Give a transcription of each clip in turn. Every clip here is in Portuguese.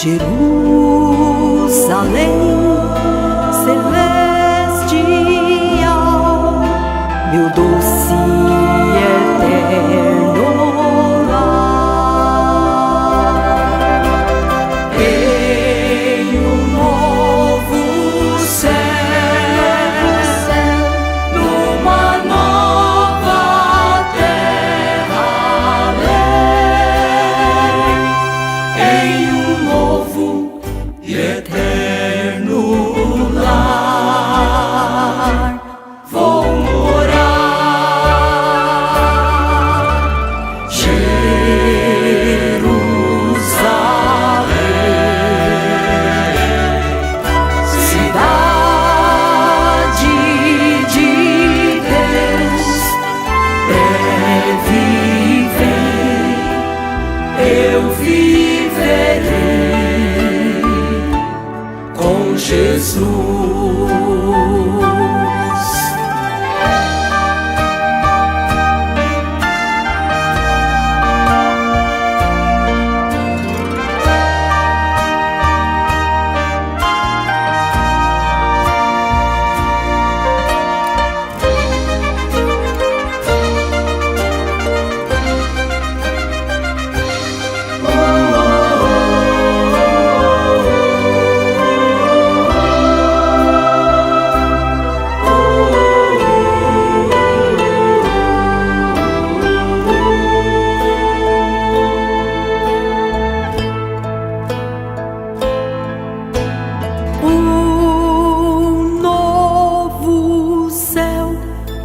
Jerusalém celestial, meu doce e eterno lar. Em um novo céu, numa nova terra além, em um novo e eterno lar vou morar. Jerusalém, cidade de Deus, breve vem, eu viverei com Jesus. Um novo céu,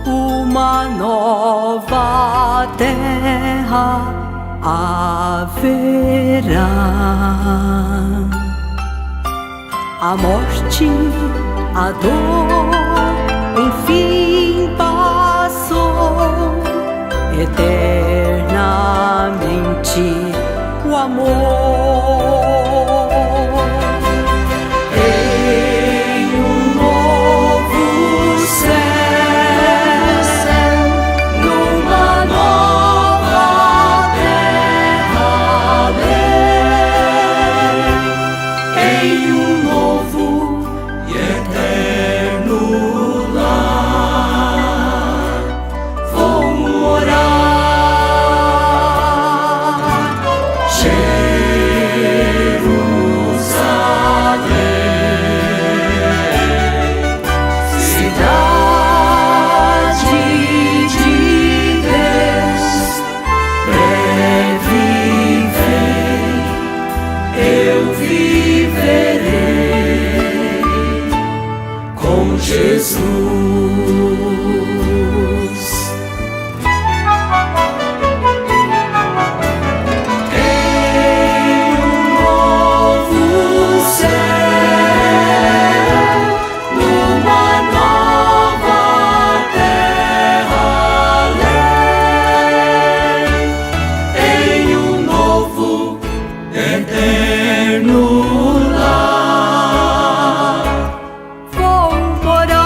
uma nova terra haverá. A morte, a dor, enfim passou, eternamente o amor. Em um novo céu, numa nova terra além, em um novo e eterno lar vou morar. Jerusalém, cidade de Deus, breve vem, eu viverei com Jesus. Em um novo céu, numa nova terra além, em um novo eterno lar vou morar.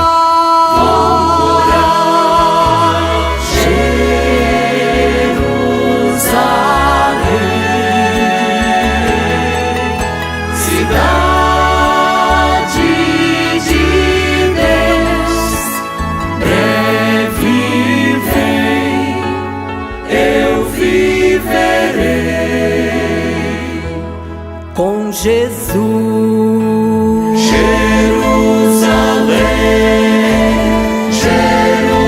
Jerusalém, cidade de Deus, breve vem, eu viverei com Jesus. Jerusalém, Jerusalém.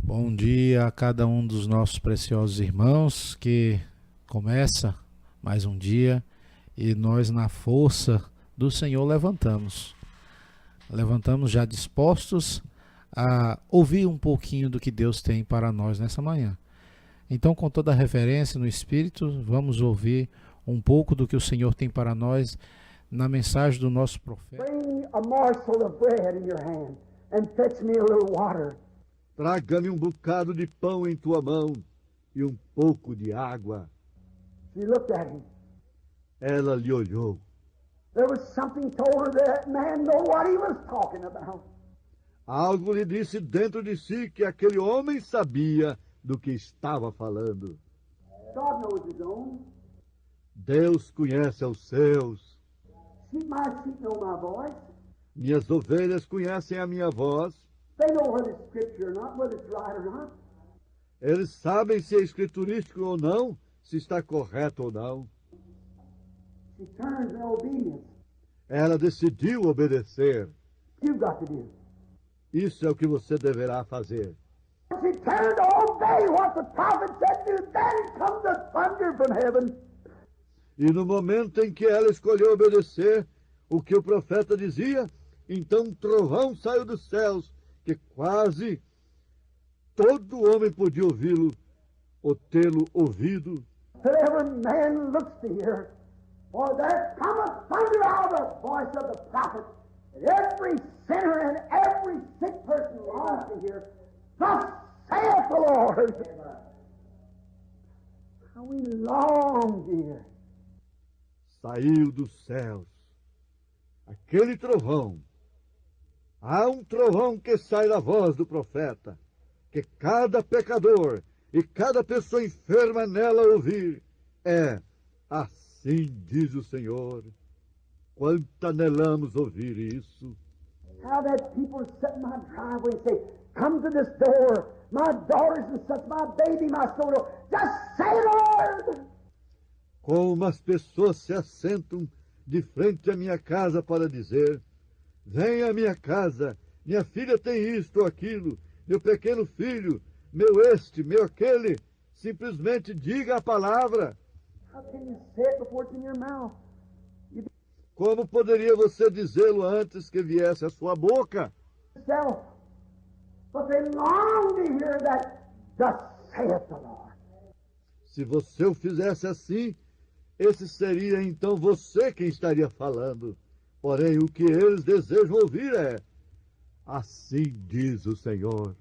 Bom dia a cada um dos nossos preciosos irmãos que começa mais um dia e nós na força do Senhor levantamos já dispostos a ouvir um pouquinho do que Deus tem para nós nessa manhã. Então, com toda a reverência no Espírito, vamos ouvir um pouco do que o Senhor tem para nós na mensagem do nosso profeta. Bring a morsel of bread in your hand and fetch me a little water. Traga-me um bocado de pão em tua mão e um pouco de água. She looked at him. Ela lhe olhou. There was something told her that man know what he was talking about. Algo lhe disse dentro de si que aquele homem sabia do que estava falando. God knows his own. Deus conhece aos seus. My sheep know my voice. Minhas ovelhas conhecem a minha voz. They know whether it's scripture or not, whether it's right or not. Eles sabem se é escriturístico ou não, se está correto ou não. She turns in obedience. Ela decidiu obedecer. You've got to do. Isso é o que você deverá fazer. She turned to obey what the prophet said to. Then comes the thunder from heaven. E no momento em que ela escolheu obedecer o que o profeta dizia, então um trovão saiu dos céus, que quase todo homem podia ouvi-lo ou tê-lo ouvido. That every man looks to hear. For there cometh thunder out of the voice of the prophet. And every sinner and every sick person longs to hear. Thus saith the Lord. How we long to hear. Saiu dos céus aquele trovão. Há um trovão que sai da voz do profeta, que cada pecador e cada pessoa enferma nela ouvir. Assim diz o Senhor. Quanto anelamos ouvir isso. How that people sit in my driveway and say, come to this door, my daughters and such, my baby, my soul, just say, Lord. Como as pessoas se assentam de frente à minha casa para dizer, venha à minha casa, minha filha tem isto ou aquilo, meu pequeno filho, meu este, meu aquele, simplesmente diga a palavra. How can you say it before it's in your mouth? Como poderia você dizê-lo antes que viesse à sua boca? Yourself. But they long to hear that, thus saith the Lord. Se você o fizesse assim, esse seria então você quem estaria falando. Porém, o que eles desejam ouvir é, assim diz o Senhor.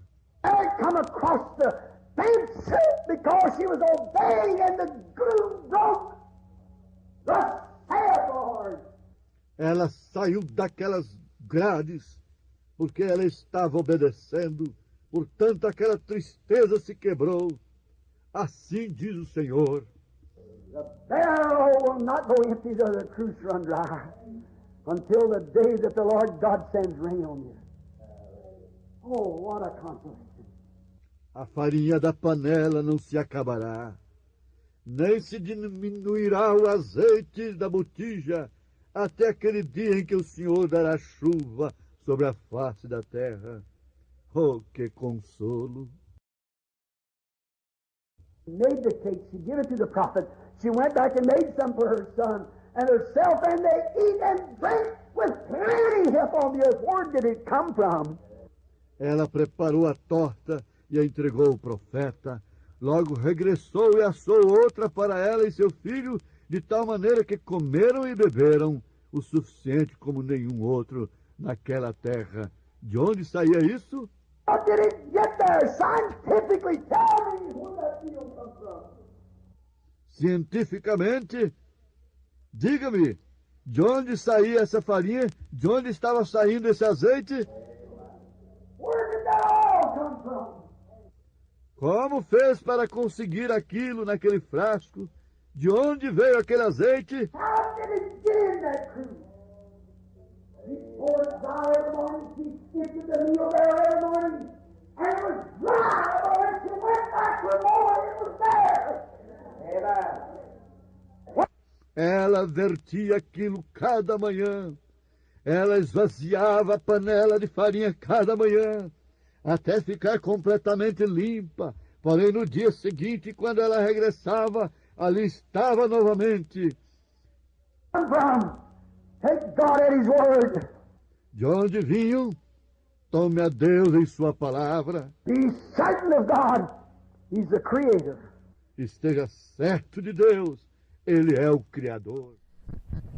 I come across the fence because she was obeying and the groom broke. Thus saith the Lord. Ela saiu daquelas grades porque ela estava obedecendo, portanto aquela tristeza se quebrou. Assim diz o Senhor. The barrel will not go empty till the cruse run dry, until the day that the Lord God sends rain on you. Oh, what a consolation. A farinha da panela não se acabará, nem se diminuirá o azeite da botija, até aquele dia em que o Senhor dará chuva sobre a face da terra. Oh, que consolo! Made the cake, she gave it to the prophet. She went back and made some for her son and herself, and they eat and drink with plenty here on the earth. Where did it come from? Ela preparou a torta e a entregou ao profeta. Logo regressou e assou outra para ela e seu filho, de tal maneira que comeram e beberam o suficiente como nenhum outro naquela terra. De onde saía isso? How did it get there? Scientifically, tell me where that deal comes from. Cientificamente, diga-me, de onde saía essa farinha? De onde estava saindo esse azeite? Where did that all come from? Como fez para conseguir aquilo naquele frasco? De onde veio aquele azeite? How did it get in that cruise? She poured it out every morning. She emptied the meal there every morning. And it was dry. But when she went back for more, it was there. Amen. Ela vertia aquilo cada manhã. Ela esvaziava a panela de farinha cada manhã, até ficar completamente limpa. Porém, no dia seguinte, quando ela regressava, ali estava novamente. From? Take God at His word. De onde vinham? Tome a Deus em sua palavra. Be certain of God. He's the Creator. Esteja certo de Deus. Ele é o Criador.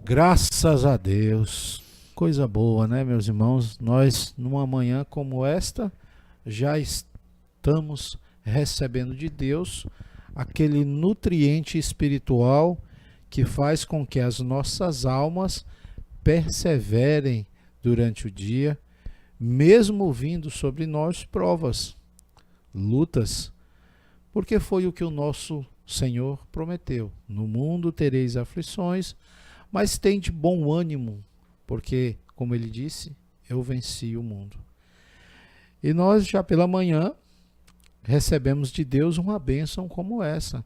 Graças a Deus. Coisa boa, né, meus irmãos? Nós, numa manhã como esta, já estamos recebendo de Deus aquele nutriente espiritual que faz com que as nossas almas perseverem durante o dia, mesmo vindo sobre nós provas, lutas, porque foi o que o nosso Senhor prometeu. No mundo tereis aflições, mas tende bom ânimo, porque, como ele disse, eu venci o mundo. E nós já pela manhã recebemos de Deus uma bênção como essa,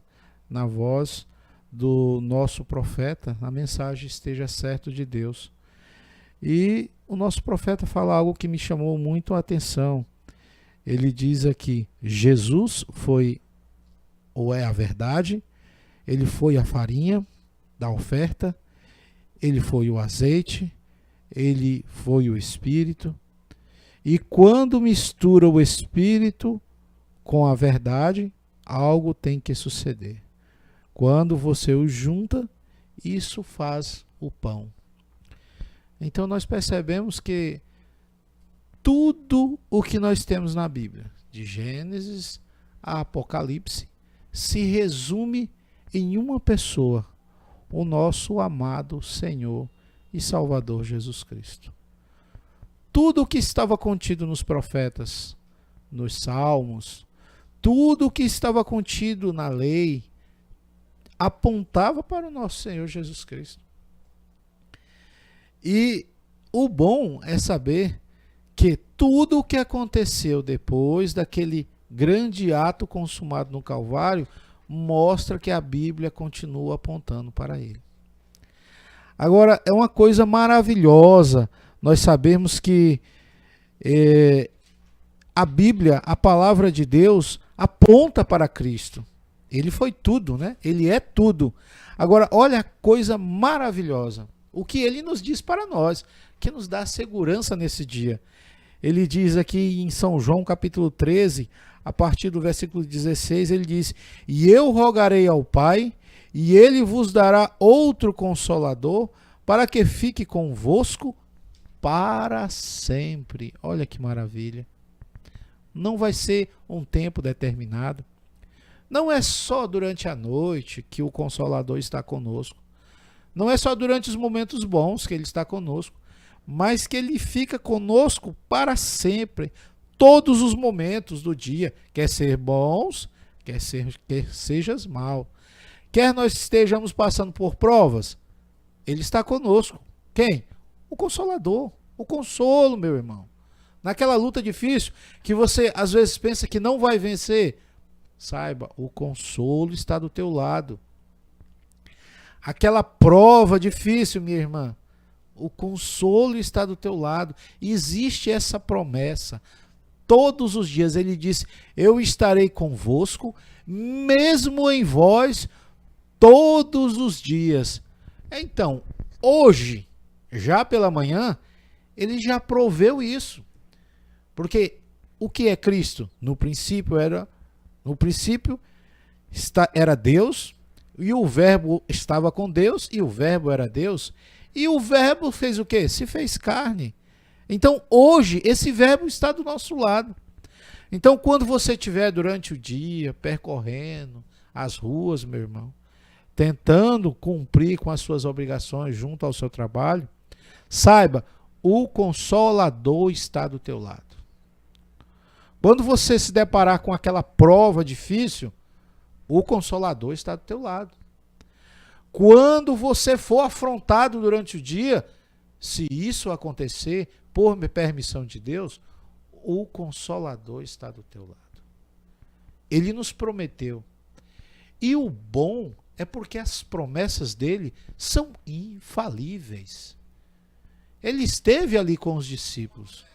na voz do nosso profeta, a mensagem esteja certo de Deus. E o nosso profeta fala algo que me chamou muito a atenção. Ele diz aqui, Jesus foi ou é a verdade, ele foi a farinha da oferta, ele foi o azeite, ele foi o Espírito. E quando mistura o Espírito com a verdade, algo tem que suceder. Quando você o junta, isso faz o pão. Então nós percebemos que tudo o que nós temos na Bíblia, de Gênesis a Apocalipse, se resume em uma pessoa, o nosso amado Senhor e Salvador Jesus Cristo. Tudo o que estava contido nos profetas, nos salmos, tudo o que estava contido na lei, apontava para o nosso Senhor Jesus Cristo. E o bom é saber que tudo o que aconteceu depois daquele grande ato consumado no Calvário mostra que a Bíblia continua apontando para ele. Agora, é uma coisa maravilhosa nós sabemos que a Bíblia, a palavra de Deus, aponta para Cristo. Ele foi tudo, né? Ele é tudo. Agora, olha a coisa maravilhosa. O que ele nos diz para nós, que nos dá segurança nesse dia. Ele diz aqui em São João, capítulo 13, a partir do versículo 16, ele diz: e eu rogarei ao Pai, e ele vos dará outro Consolador, para que fique convosco para sempre. Olha que maravilha. Não vai ser um tempo determinado. Não é só durante a noite que o Consolador está conosco. Não é só durante os momentos bons que ele está conosco, mas que ele fica conosco para sempre, todos os momentos do dia, quer ser bons, quer sejas mal. Quer nós estejamos passando por provas, ele está conosco. Quem? O Consolador, o consolo, meu irmão. Naquela luta difícil que você às vezes pensa que não vai vencer, saiba, o consolo está do teu lado. Aquela prova difícil, minha irmã, o consolo está do teu lado. Existe essa promessa. Todos os dias ele disse: eu estarei convosco, mesmo em vós, todos os dias. Então, hoje, já pela manhã, ele já proveu isso. Porque o que é Cristo? No princípio era Deus, e o Verbo estava com Deus, e o Verbo era Deus, e o Verbo fez o quê? Se fez carne. Então, hoje, esse Verbo está do nosso lado. Então, quando você estiver durante o dia percorrendo as ruas, meu irmão, tentando cumprir com as suas obrigações junto ao seu trabalho, saiba, o Consolador está do teu lado. Quando você se deparar com aquela prova difícil, o Consolador está do teu lado. Quando você for afrontado durante o dia, se isso acontecer por permissão de Deus, o Consolador está do teu lado. Ele nos prometeu. E o bom é porque as promessas dele são infalíveis. Ele esteve ali com os discípulos,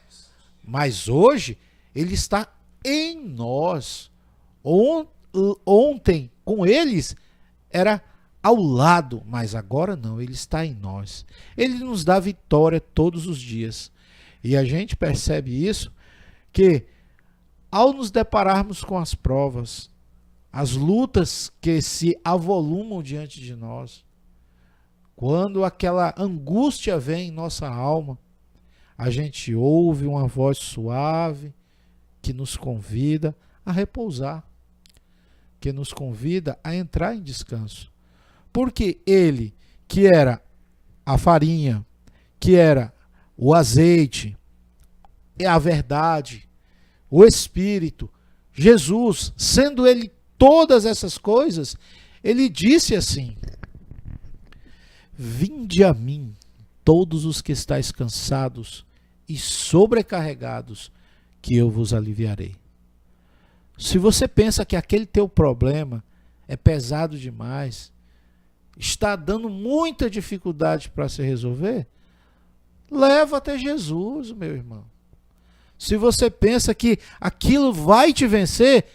mas hoje ele está em nós. Ontem, com eles, era ao lado, mas agora não, ele está em nós. Ele nos dá vitória todos os dias. E a gente percebe isso, que ao nos depararmos com as provas, as lutas que se avolumam diante de nós, quando aquela angústia vem em nossa alma, a gente ouve uma voz suave que nos convida a repousar, que nos convida a entrar em descanso. Porque ele, que era a farinha, que era o azeite, a verdade, o Espírito, Jesus, sendo ele todas essas coisas, ele disse assim: vinde a mim, todos os que estáis cansados e sobrecarregados, que eu vos aliviarei. Se você pensa que aquele teu problema é pesado demais, está dando muita dificuldade para se resolver, leva até Jesus, meu irmão. Se você pensa que aquilo vai te vencer,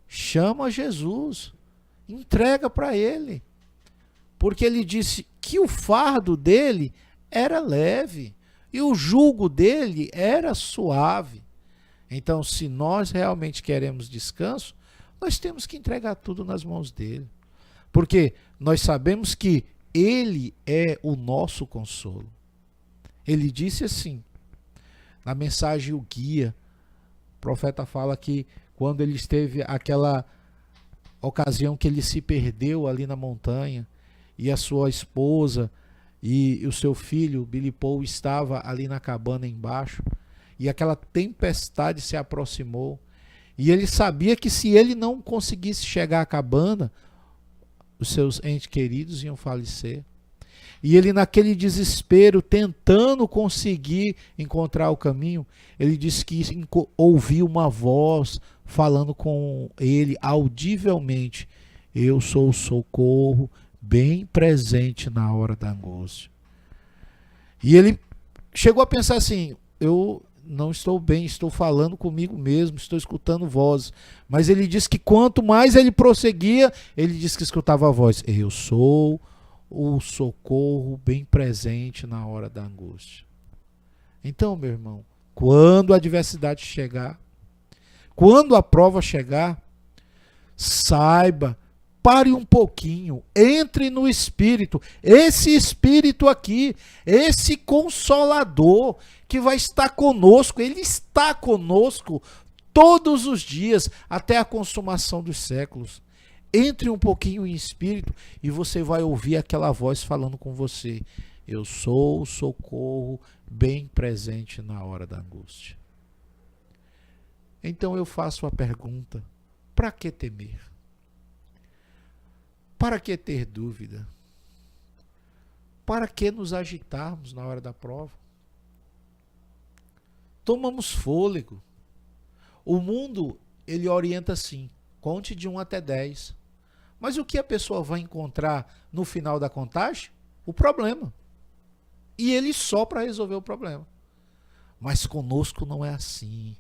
chama Jesus, entrega para ele. Porque ele disse que o fardo dele era leve e o jugo dele era suave. Então, se nós realmente queremos descanso, nós temos que entregar tudo nas mãos dele. Porque nós sabemos que ele é o nosso consolo. Ele disse assim, na mensagem O Guia, o profeta fala que quando ele esteve aquela ocasião que ele se perdeu ali na montanha, e a sua esposa e o seu filho, Billy Paul, estava ali na cabana embaixo, e aquela tempestade se aproximou, e ele sabia que se ele não conseguisse chegar à cabana, os seus entes queridos iam falecer. E ele, naquele desespero, tentando conseguir encontrar o caminho, ele disse que ouviu uma voz falando com ele audivelmente: eu sou o socorro bem presente na hora da angústia. E ele chegou a pensar assim: eu não estou bem, estou falando comigo mesmo, estou escutando vozes. Mas ele disse que quanto mais ele prosseguia, ele disse que escutava a voz: eu sou o socorro bem presente na hora da angústia. Então, meu irmão, quando a adversidade chegar, quando a prova chegar, saiba, pare um pouquinho, entre no Espírito, esse Espírito aqui, esse Consolador que vai estar conosco, ele está conosco todos os dias até a consumação dos séculos. Entre um pouquinho em espírito e você vai ouvir aquela voz falando com você: eu sou o socorro bem presente na hora da angústia. Então eu faço a pergunta: para que temer? Para que ter dúvida? Para que nos agitarmos na hora da prova? Tomamos fôlego. O mundo, ele orienta assim: conte de 1 até 10. Mas o que a pessoa vai encontrar no final da contagem? O problema. E ele só para resolver o problema. Mas conosco não é assim.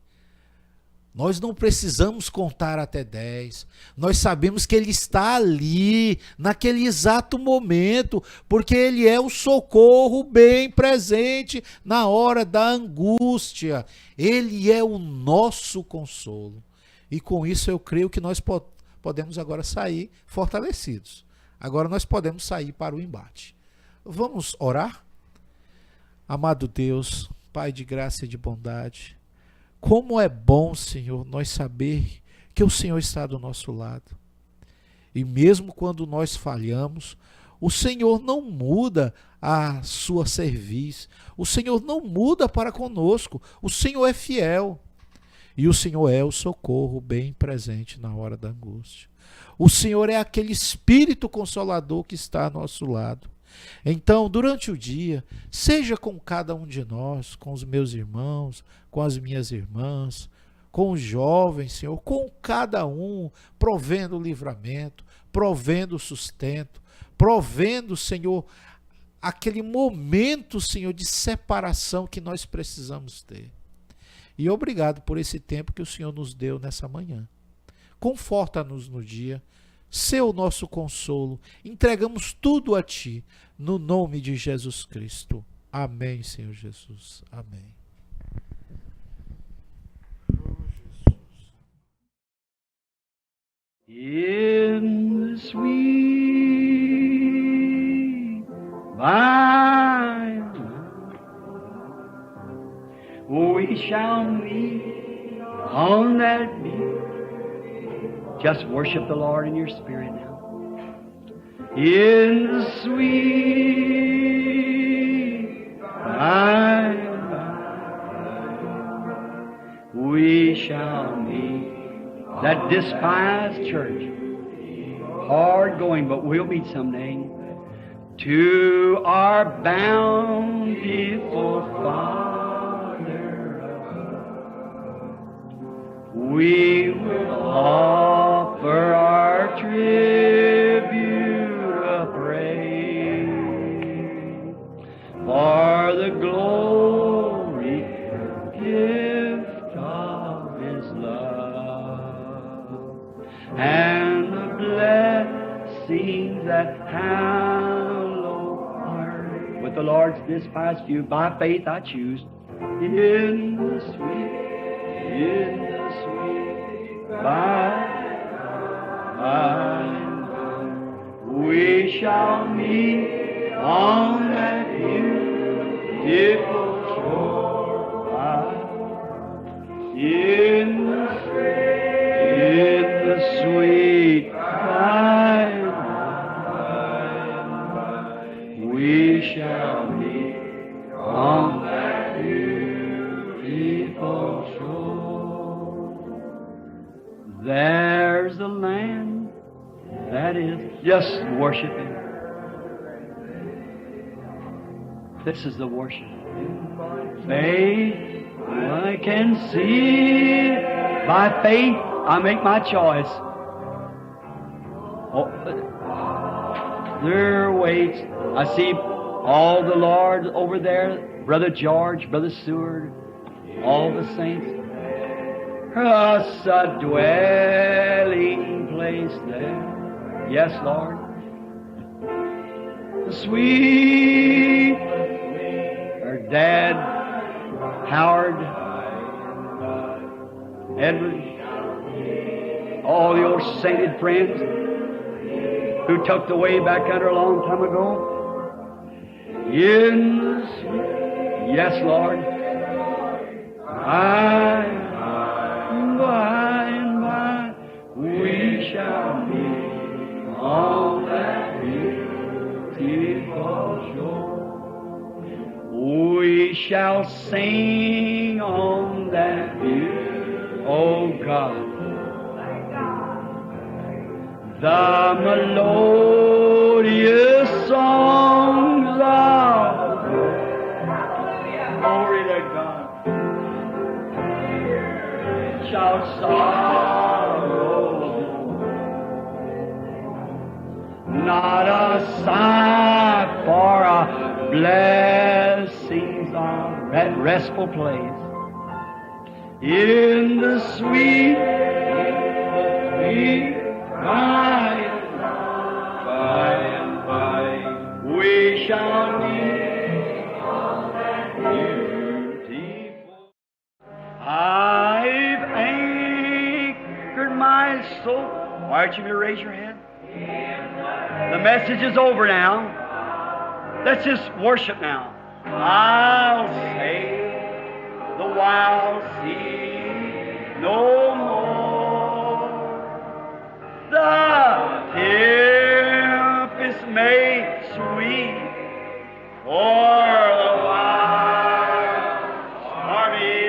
Nós não precisamos contar até 10. Nós sabemos que ele está ali, naquele exato momento, porque ele é o socorro bem presente na hora da angústia. Ele é o nosso consolo. E com isso eu creio que nós podemos agora sair fortalecidos. Agora nós podemos sair para o embate. Vamos orar? Amado Deus, Pai de graça e de bondade, como é bom, Senhor, nós saber que o Senhor está do nosso lado. E mesmo quando nós falhamos, o Senhor não muda a sua cerviz. O Senhor não muda para conosco. O Senhor é fiel. E o Senhor é o socorro bem presente na hora da angústia. O Senhor é aquele Espírito Consolador que está ao nosso lado. Então, durante o dia, seja com cada um de nós, com os meus irmãos, com as minhas irmãs, com os jovens, Senhor, com cada um, provendo o livramento, provendo o sustento, provendo, Senhor, aquele momento, Senhor, de separação que nós precisamos ter. E obrigado por esse tempo que o Senhor nos deu nessa manhã. Conforta-nos no dia, sê o nosso consolo. Entregamos tudo a Ti, no nome de Jesus Cristo. Amém, Senhor Jesus. Amém. In the sweet by we shall meet on that day. Just worship the Lord in your spirit now. In the sweet by shall meet. That despised church, hard going, but we'll meet someday. To our bountiful Father, we will offer our tribute of praise for the glory gift of His love and the blessings that hallow heart. With the Lord's despised few, by faith I choose in the sweet by we shall meet on that beautiful shore in the sweet by we shall meet on that beautiful shore. There's a land that is just worshiping. This is the worship. Faith, I can see. By faith, I make my choice. Oh, there waits. I see all the Lord over there, Brother George, Brother Seward, all the saints. Us a dwelling place there. Yes, Lord. The sweet, her dad, Howard, Edward, all the old sainted friends who tucked away back under a long time ago. In the sweet, yes, Lord. By and by, we shall meet on that beautiful shore. We shall sing on that beautiful, oh God, the melodious songs of glory to God. Shall sorrow not a sigh for a blessings of restful place in the sweet by and by we shall meet on that beautiful. I've anchored my soul. Why don't you raise your hand? The message is over now. Let's just worship now. I'll say the wild sea no more. The tempest may sweep for the wild stormy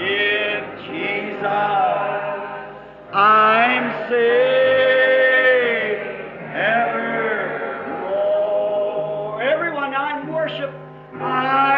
in Jesus I'm saved evermore. Everyone now in worship, I